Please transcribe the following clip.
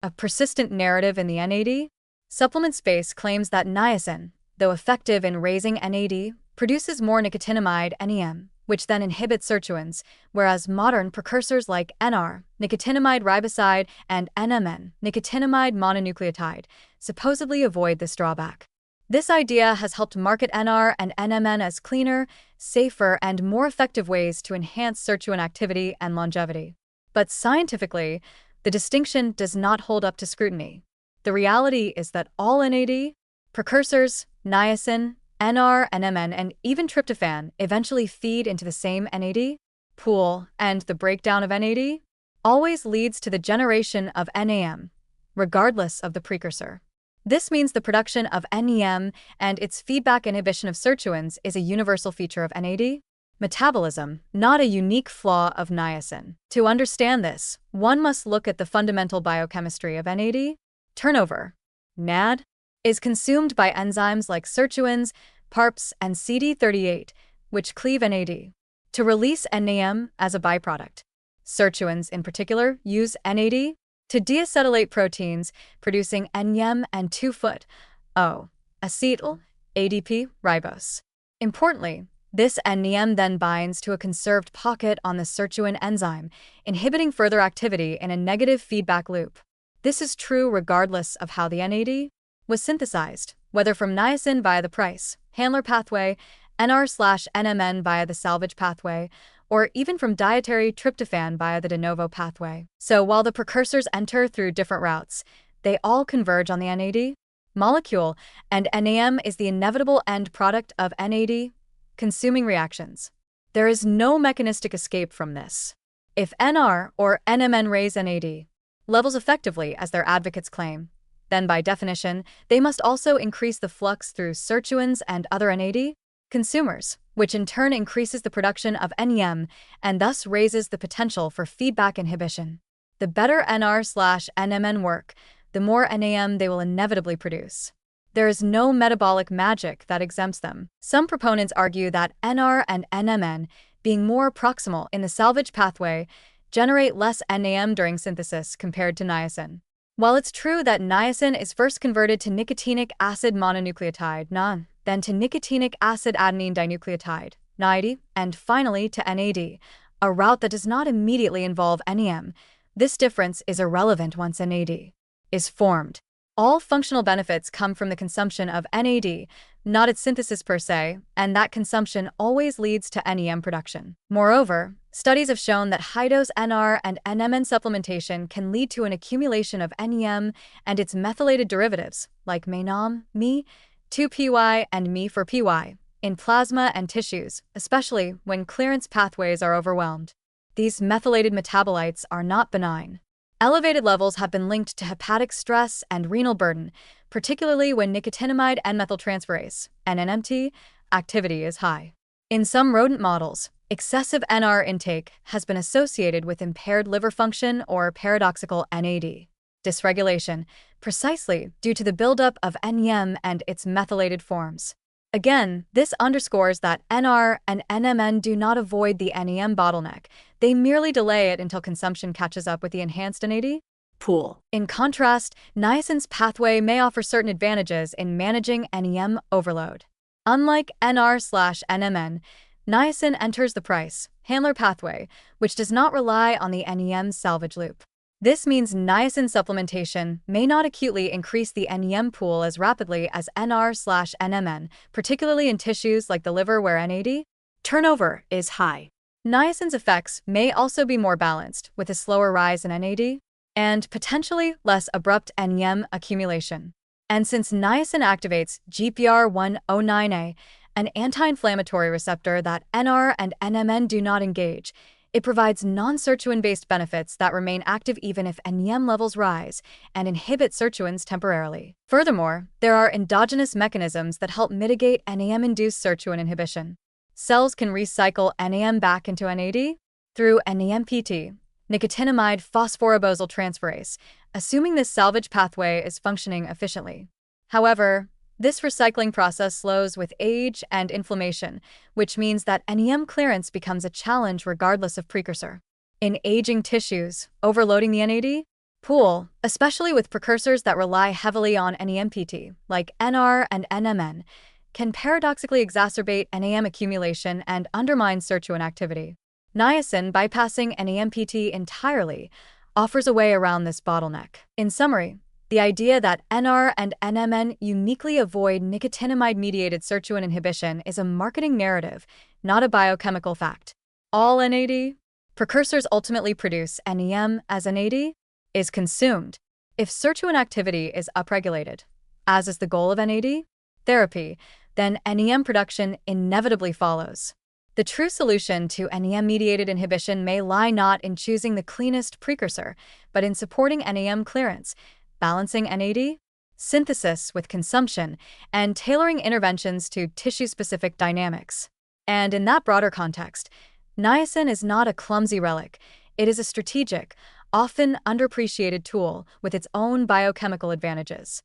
A persistent narrative in the NAD supplement space claims that niacin, though effective in raising NAD, produces more nicotinamide NEM, which then inhibits sirtuins, whereas modern precursors like NR, nicotinamide riboside, and NMN, nicotinamide mononucleotide, supposedly avoid this drawback. This idea has helped market NR and NMN as cleaner, safer, and more effective ways to enhance sirtuin activity and longevity. But scientifically, the distinction does not hold up to scrutiny. The reality is that all NAD, precursors, niacin, NR, NMN, and even tryptophan eventually feed into the same NAD pool, and the breakdown of NAD always leads to the generation of NAM, regardless of the precursor. This means the production of NEM and its feedback inhibition of sirtuins is a universal feature of NAD metabolism, not a unique flaw of niacin. To understand this, one must look at the fundamental biochemistry of NAD. Turnover, NAD, is consumed by enzymes like sirtuins, PARPs, and CD38, which cleave NAD to release NAM as a byproduct. Sirtuins, in particular, use NAD to deacetylate proteins, producing NEM and 2-phosphate ADP ribose. Importantly, this NEM then binds to a conserved pocket on the sirtuin enzyme, inhibiting further activity in a negative feedback loop. This is true regardless of how the NAD was synthesized, whether from niacin via the Price-Handler pathway, NR/NMN via the salvage pathway, or even from dietary tryptophan via the de novo pathway. So while the precursors enter through different routes, they all converge on the NAD molecule, and NAM is the inevitable end product of NAD consuming reactions. There is no mechanistic escape from this. If NR or NMN raise NAD levels effectively, as their advocates claim, then by definition, they must also increase the flux through sirtuins and other NAD consumers, which in turn increases the production of NEM and thus raises the potential for feedback inhibition. The better NR/NMN work, the more NAM they will inevitably produce. There is no metabolic magic that exempts them. Some proponents argue that NR and NMN, being more proximal in the salvage pathway, generate less NAM during synthesis compared to niacin. While it's true that niacin is first converted to nicotinic acid mononucleotide, NAN, then to nicotinic acid adenine dinucleotide, NAD, and finally to NAD, a route that does not immediately involve NEM, this difference is irrelevant once NAD is formed. All functional benefits come from the consumption of NAD, not its synthesis per se, and that consumption always leads to NEM production. Moreover, studies have shown that high-dose NR and NMN supplementation can lead to an accumulation of NEM and its methylated derivatives, like MeNAM, Me, 2-PY, and Me4-PY, in plasma and tissues, especially when clearance pathways are overwhelmed. These methylated metabolites are not benign. Elevated levels have been linked to hepatic stress and renal burden, particularly when nicotinamide N-methyltransferase, NNMT, activity is high. In some rodent models, excessive NR intake has been associated with impaired liver function or paradoxical NAD dysregulation, precisely due to the buildup of NEM and its methylated forms. Again, this underscores that NR and NMN do not avoid the NEM bottleneck, they merely delay it until consumption catches up with the enhanced NAD pool. In contrast, niacin's pathway may offer certain advantages in managing NEM overload. Unlike NR/NMN, niacin enters the Price-Handler pathway, which does not rely on the NEM salvage loop. This means niacin supplementation may not acutely increase the NEM pool as rapidly as NR/NMN, particularly in tissues like the liver where NAD turnover is high. Niacin's effects may also be more balanced, with a slower rise in NAD and potentially less abrupt NEM accumulation. And since niacin activates GPR109A, an anti-inflammatory receptor that NR and NMN do not engage, it provides non-sirtuin-based benefits that remain active even if NEM levels rise and inhibit sirtuins temporarily. Furthermore, there are endogenous mechanisms that help mitigate NEM-induced sirtuin inhibition. Cells can recycle NEM back into NAD through NEMPT, nicotinamide phosphorybosal transferase, assuming this salvage pathway is functioning efficiently. However, this recycling process slows with age and inflammation, which means that NEM clearance becomes a challenge regardless of precursor. In aging tissues, overloading the NAD pool, especially with precursors that rely heavily on NEMPT, like NR and NMN, can paradoxically exacerbate NAM accumulation and undermine sirtuin activity. Niacin, bypassing NEMPT entirely, offers a way around this bottleneck. In summary, the idea that NR and NMN uniquely avoid nicotinamide-mediated sirtuin inhibition is a marketing narrative, not a biochemical fact. All NAD precursors ultimately produce NEM as NAD is consumed. If sirtuin activity is upregulated, as is the goal of NAD therapy, then NEM production inevitably follows. The true solution to NEM-mediated inhibition may lie not in choosing the cleanest precursor, but in supporting NEM clearance, balancing NAD synthesis with consumption, and tailoring interventions to tissue-specific dynamics. And in that broader context, niacin is not a clumsy relic. It is a strategic, often underappreciated tool with its own biochemical advantages.